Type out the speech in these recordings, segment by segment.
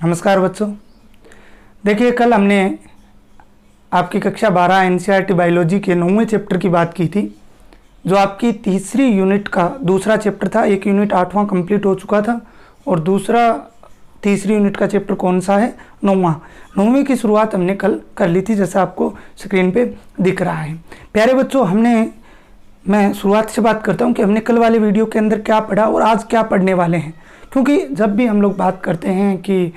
नमस्कार बच्चों। देखिए, कल हमने आपकी कक्षा 12 एनसीईआरटी बायोलॉजी के 9वें चैप्टर की बात की थी, जो आपकी तीसरी यूनिट का दूसरा चैप्टर था। एक यूनिट 8वां कंप्लीट हो चुका था और दूसरा तीसरी यूनिट का चैप्टर कौन सा है? 9वां। 9वीं की शुरुआत हमने कल कर ली थी, जैसा आपको स्क्रीन पे दिख रहा है। प्यारे बच्चों, मैं शुरुआत से बात करता हूँ कि हमने कल वाले वीडियो के अंदर क्या पढ़ा और आज क्या पढ़ने वाले हैं, क्योंकि जब भी हम लोग बात करते हैं कि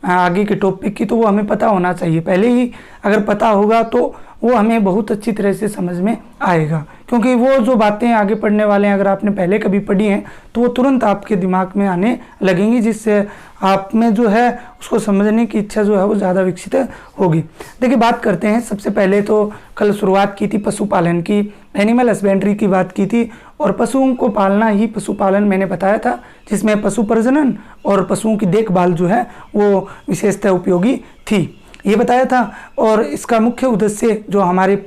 आगे के टॉपिक की, तो वो हमें पता होना चाहिए। पहले ही अगर पता होगा तो वो हमें बहुत अच्छी तरह से समझ में आएगा, क्योंकि वो जो बातें आगे पढ़ने वाले हैं अगर आपने पहले कभी पढ़ी हैं तो वो तुरंत आपके दिमाग में आने लगेंगी, जिससे आप में जो है उसको समझने की इच्छा जो है वो ज़्यादा विकसित होगी। देखिए, बात करते हैं। सबसे पहले तो कल शुरुआत की थी पशुपालन की, एनिमल हस्बेंड्री की बात की थी, और पशुओं को पालना ही पशुपालन मैंने बताया था, जिसमें पशु प्रजनन और पशुओं की देखभाल जो है वो विशेषतः उपयोगी थी, ये बताया था। और इसका मुख्य उद्देश्य जो हमारे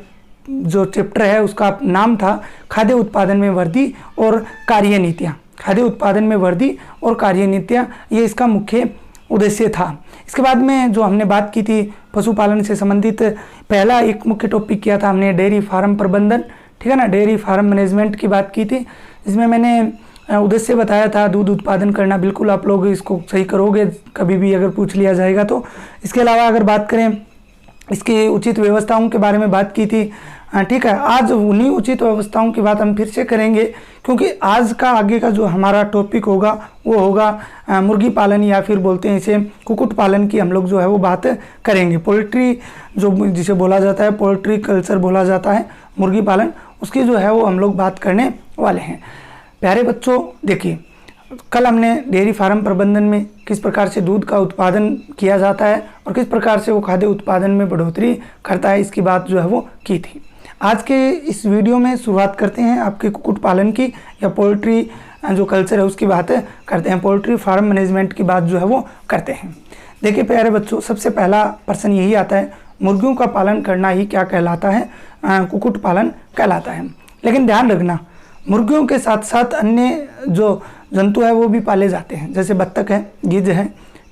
जो चैप्टर है उसका नाम था खाद्य उत्पादन में वृद्धि और कार्यनीतियाँ। खाद्य उत्पादन में वृद्धि और कार्यनीतियाँ, ये इसका मुख्य उद्देश्य था। इसके बाद में जो हमने बात की थी पशुपालन से संबंधित, पहला एक मुख्य टॉपिक किया था हमने डेयरी फार्म प्रबंधन, ठीक है ना, डेयरी फार्म मैनेजमेंट की बात की थी, जिसमें मैंने उद्देश्य बताया था दूध उत्पादन करना। बिल्कुल आप लोग इसको सही करोगे कभी भी अगर पूछ लिया जाएगा तो। इसके अलावा अगर बात करें इसकी उचित व्यवस्थाओं के बारे में बात की थी, ठीक है। आज उन्हीं उचित व्यवस्थाओं की बात हम फिर से करेंगे, क्योंकि आज का आगे का जो हमारा टॉपिक होगा वो होगा मुर्गी पालन, या फिर बोलते हैं इसे कुक्कुट पालन की हम लोग जो है वो बात करेंगे। पोल्ट्री जो जिसे बोला जाता है, पोल्ट्री कल्चर बोला जाता है, मुर्गी पालन, उसकी जो है वो हम लोग बात करने वाले हैं। प्यारे बच्चों, देखिए, कल हमने डेयरी फार्म प्रबंधन में किस प्रकार से दूध का उत्पादन किया जाता है और किस प्रकार से वो खाद्य उत्पादन में बढ़ोतरी करता है, इसकी बात जो है वो की थी। आज के इस वीडियो में शुरुआत करते हैं आपके कुक्कुट पालन की, या पोल्ट्री जो कल्चर है उसकी बात करते हैं, पोल्ट्री फार्म मैनेजमेंट की बात जो है वो करते हैं। देखिए प्यारे बच्चों, सबसे पहला प्रश्न यही आता है, मुर्गियों का पालन करना ही क्या कहलाता है? कुक्कुट पालन कहलाता है। लेकिन ध्यान रखना, मुर्गियों के साथ साथ अन्य जो जंतु है वो भी पाले जाते हैं, जैसे बत्तख है, गिद्ध है,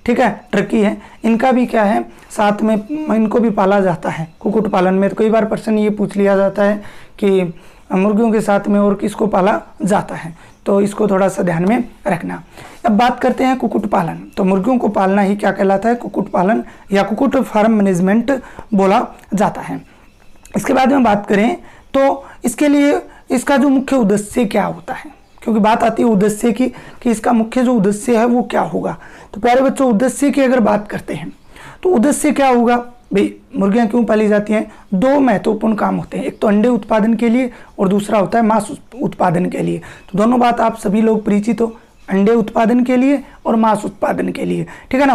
ठीक है, टर्की है, इनका भी क्या है साथ में इनको भी पाला जाता है कुक्कुट पालन में। तो कई बार प्रश्न ये पूछ लिया जाता है कि मुर्गियों के साथ में और किसको पाला जाता है, तो इसको थोड़ा सा ध्यान में रखना। अब बात करते हैं कुक्कुट पालन। तो मुर्गियों को पालना ही क्या कहलाता है? कुक्कुट पालन या कुक्कुट फार्म मैनेजमेंट बोला जाता है। इसके बाद में बात करें तो इसके लिए इसका जो मुख्य उद्देश्य क्या होता है, क्योंकि बात आती है उद्देश्य की कि इसका मुख्य जो उद्देश्य है वो क्या होगा। तो प्यारे बच्चों, उद्देश्य की अगर बात करते हैं तो उद्देश्य क्या होगा? भाई, मुर्गियां क्यों पाली जाती हैं? दो महत्वपूर्ण काम होते हैं, एक तो अंडे उत्पादन के लिए और दूसरा होता है मांस उत्पादन के लिए। तो दोनों बात आप सभी लोग परिचित हो, अंडे उत्पादन के लिए और मांस उत्पादन के लिए, ठीक है ना।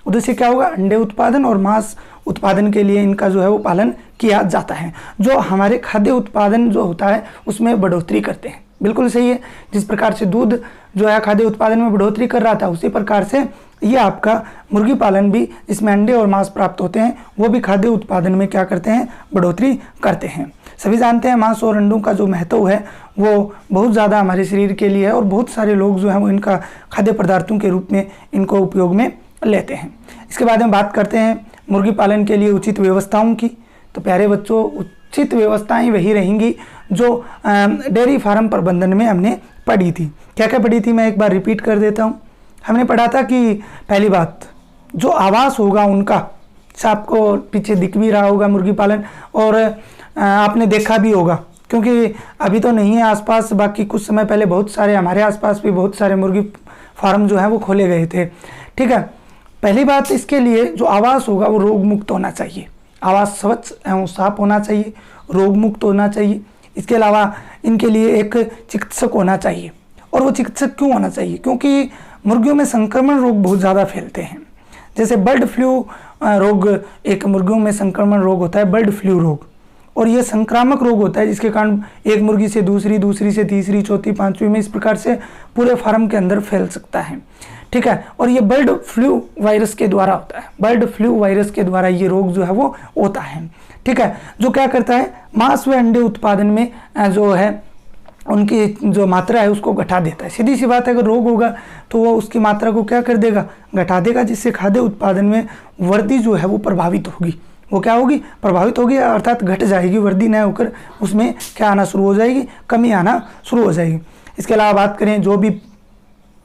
उद्देश्य क्या होगा? अंडे उत्पादन और मांस उत्पादन के लिए इनका जो है वो पालन किया जाता है, जो हमारे खाद्य उत्पादन जो होता है उसमें बढ़ोतरी करते हैं। बिल्कुल सही है, जिस प्रकार से दूध जो है खाद्य उत्पादन में बढ़ोतरी कर रहा था, उसी प्रकार से ये आपका मुर्गी पालन भी, जिसमें अंडे और मांस प्राप्त होते हैं, वो भी खाद्य उत्पादन में क्या करते हैं? बढ़ोतरी करते हैं। सभी जानते हैं मांस और अंडों का जो महत्व है वो बहुत ज़्यादा हमारे शरीर के लिए है, और बहुत सारे लोग जो हैं वो इनका खाद्य पदार्थों के रूप में इनको उपयोग में लेते हैं। इसके बाद में बात करते हैं मुर्गी पालन के लिए उचित व्यवस्थाओं की। तो प्यारे बच्चों, उचित व्यवस्थाएं वही रहेंगी जो डेयरी फार्म प्रबंधन में हमने पढ़ी थी। क्या क्या पढ़ी थी, मैं एक बार रिपीट कर देता हूँ। हमने पढ़ा था कि पहली बात, जो आवास होगा उनका, आपको पीछे दिख भी रहा होगा मुर्गी पालन, और आपने देखा भी होगा, क्योंकि अभी तो नहीं है आसपास, बाकी कुछ समय पहले बहुत सारे हमारे आसपास भी बहुत सारे मुर्गी फार्म जो है वो खोले गए थे, ठीक है। पहली बात, इसके लिए जो आवास होगा वो रोग मुक्त होना चाहिए, आवास स्वच्छ एवं साफ होना चाहिए, रोग मुक्त होना चाहिए। इसके अलावा इनके लिए एक चिकित्सक होना चाहिए। और वो चिकित्सक क्यों होना चाहिए? क्योंकि मुर्गियों में संक्रमण रोग बहुत ज़्यादा फैलते हैं, जैसे बर्ड फ्लू रोग, एक मुर्गियों में संक्रमण रोग होता है बर्ड फ्लू रोग, और ये संक्रामक रोग होता है, जिसके कारण एक मुर्गी से दूसरी, दूसरी से तीसरी, चौथी, पांचवी में इस प्रकार से पूरे फार्म के अंदर फैल सकता है, ठीक है। और ये बर्ड फ्लू वायरस के द्वारा होता है, बर्ड फ्लू वायरस के द्वारा ये रोग जो है वो होता है, ठीक है, जो क्या करता है? मांस व अंडे उत्पादन में जो है उनकी जो मात्रा है उसको घटा देता है। सीधी सी बात है, अगर रोग होगा तो वो उसकी मात्रा को क्या कर देगा, घटा देगा, जिससे खाद्य उत्पादन में वृद्धि जो है वो प्रभावित होगी। वो क्या होगी, प्रभावित होगी, अर्थात घट जाएगी, वृद्धि न होकर उसमें क्या आना शुरू हो जाएगी, कमी आना शुरू हो जाएगी। इसके अलावा बात करें, जो भी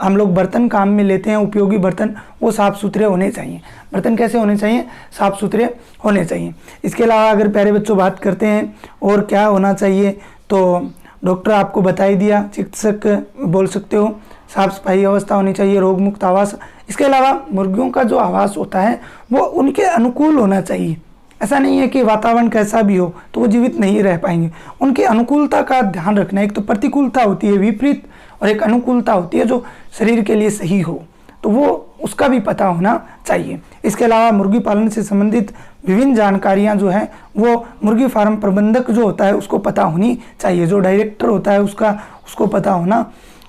हम लोग बर्तन काम में लेते हैं, उपयोगी बर्तन, वो साफ़ सुथरे होने चाहिए। बर्तन कैसे होने चाहिए, साफ़ सुथरे होने चाहिए। इसके अलावा अगर प्यारे बच्चों बात करते हैं और क्या होना चाहिए, तो डॉक्टर आपको बता ही दिया, चिकित्सक बोल सकते हो, साफ सफाई अवस्था होनी चाहिए, रोग मुक्त आवास। इसके अलावा मुर्गियों का जो आवास होता है वो उनके अनुकूल होना चाहिए। ऐसा नहीं है कि वातावरण कैसा भी हो तो वो जीवित नहीं रह पाएंगे, उनकी अनुकूलता का ध्यान रखना। एक तो प्रतिकूलता होती है विपरीत, और एक अनुकूलता होती है जो शरीर के लिए सही हो, तो वो उसका भी पता होना चाहिए। इसके अलावा मुर्गी पालन से संबंधित विभिन्न जानकारियां जो हैं वो मुर्गी फार्म प्रबंधक जो होता है उसको पता होनी चाहिए, जो डायरेक्टर होता है उसको पता होना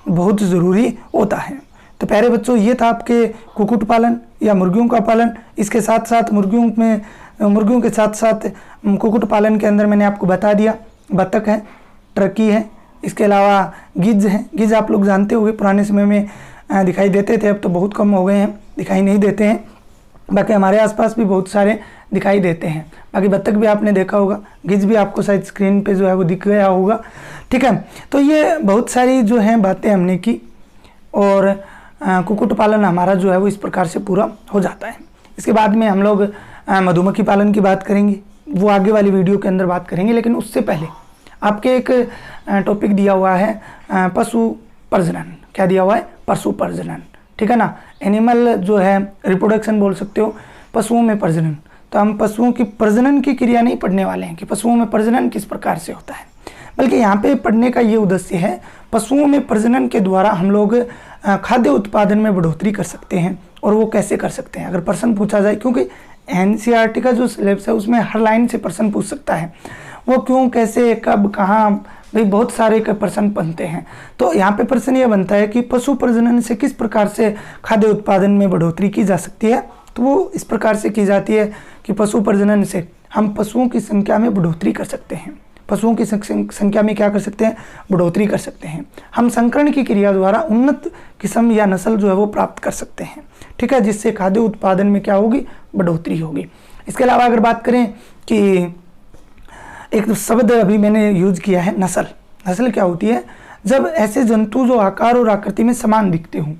बहुत ज़रूरी होता है। तो प्यारे बच्चों, ये था आपके कुक्कुट पालन या मुर्गियों का पालन। इसके साथ साथ मुर्गियों के साथ साथ कुक्कुट पालन के अंदर मैंने आपको बता दिया, बतख है, टर्की है, इसके अलावा गिद्ध है। गिद्ध आप लोग जानते होंगे, पुराने समय में दिखाई देते थे, अब तो बहुत कम हो गए हैं, दिखाई नहीं देते हैं। बाकी हमारे आसपास भी बहुत सारे दिखाई देते हैं। बाकी बत्तख भी आपने देखा होगा, गिद्ध भी आपको शायद स्क्रीन पे जो है वो दिख गया होगा। ठीक है, तो ये बहुत सारी जो हैं बातें हमने की, और कुक्कुट पालन हमारा जो है वो इस प्रकार से पूरा हो जाता है। इसके बाद में हम लोग मधुमक्खी पालन की बात करेंगे, वो आगे वाली वीडियो के अंदर बात करेंगे। लेकिन उससे पहले आपके एक टॉपिक दिया हुआ है पशु प्रजनन। क्या दिया हुआ है, पशु प्रजनन, ठीक है ना। एनिमल जो है रिप्रोडक्शन बोल सकते हो, पशुओं में प्रजनन। तो हम पशुओं की प्रजनन की क्रिया नहीं पढ़ने वाले हैं कि पशुओं में प्रजनन किस प्रकार से होता है, बल्कि यहाँ पे पढ़ने का ये उद्देश्य है, पशुओं में प्रजनन के द्वारा हम लोग खाद्य उत्पादन में बढ़ोतरी कर सकते हैं, और वो कैसे कर सकते हैं। अगर प्रश्न पूछा जाए, क्योंकि एनसीईआरटी का जो सिलेबस है उसमें हर लाइन से प्रश्न पूछ सकता है, वो क्यों, कैसे, कब, कहाँ, भाई बहुत सारे का प्रश्न बनते हैं। तो यहाँ पे प्रश्न ये बनता है कि पशु प्रजनन से किस प्रकार से खाद्य उत्पादन में बढ़ोतरी की जा सकती है। तो वो इस प्रकार से की जाती है कि पशु प्रजनन से हम पशुओं की संख्या में बढ़ोतरी कर सकते हैं। पशुओं की संख्या में क्या कर सकते हैं, बढ़ोतरी कर सकते हैं। हम संकरण की क्रिया द्वारा उन्नत किस्म या नस्ल जो है वो प्राप्त कर सकते हैं, ठीक है, जिससे खाद्य उत्पादन में क्या होगी, बढ़ोतरी होगी। इसके अलावा अगर बात करें कि एक शब्द अभी मैंने यूज किया है, नस्ल। नस्ल क्या होती है, जब ऐसे जंतु जो आकार और आकृति में समान दिखते हों,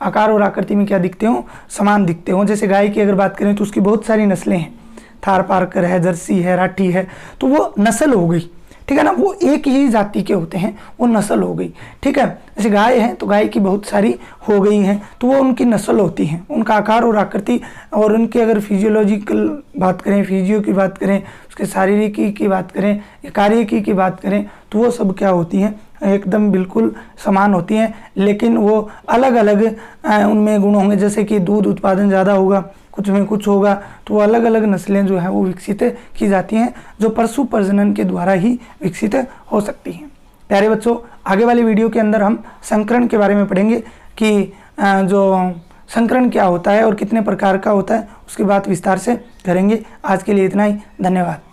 आकार और आकृति में क्या दिखते हों, समान दिखते हों। जैसे गाय की अगर बात करें तो उसकी बहुत सारी नस्लें हैं, थार पारकर है, जर्सी है, राठी है, तो वो नस्ल हो गई, ठीक है ना। वो एक ही जाति के होते हैं, वो नस्ल हो गई, ठीक है। जैसे गाय है तो गाय की बहुत सारी हो गई हैं, तो वो उनकी नस्ल होती हैं। उनका आकार और आकृति और उनकी अगर फिजियोलॉजिकल बात करें, फिजियो की बात करें, उसके शारीरिकी की बात करें, कार्यकी की बात करें, तो वो सब क्या होती हैं, एकदम बिल्कुल समान होती हैं। लेकिन वो अलग अलग उनमें गुण होंगे, जैसे कि दूध उत्पादन ज़्यादा होगा, कुछ में कुछ होगा, तो अलग अलग नस्लें जो हैं वो विकसित की जाती हैं, जो पशु प्रजनन के द्वारा ही विकसित हो सकती हैं। प्यारे बच्चों, आगे वाली वीडियो के अंदर हम संकरण के बारे में पढ़ेंगे कि जो संकरण क्या होता है और कितने प्रकार का होता है, उसकी बात विस्तार से करेंगे। आज के लिए इतना ही, धन्यवाद।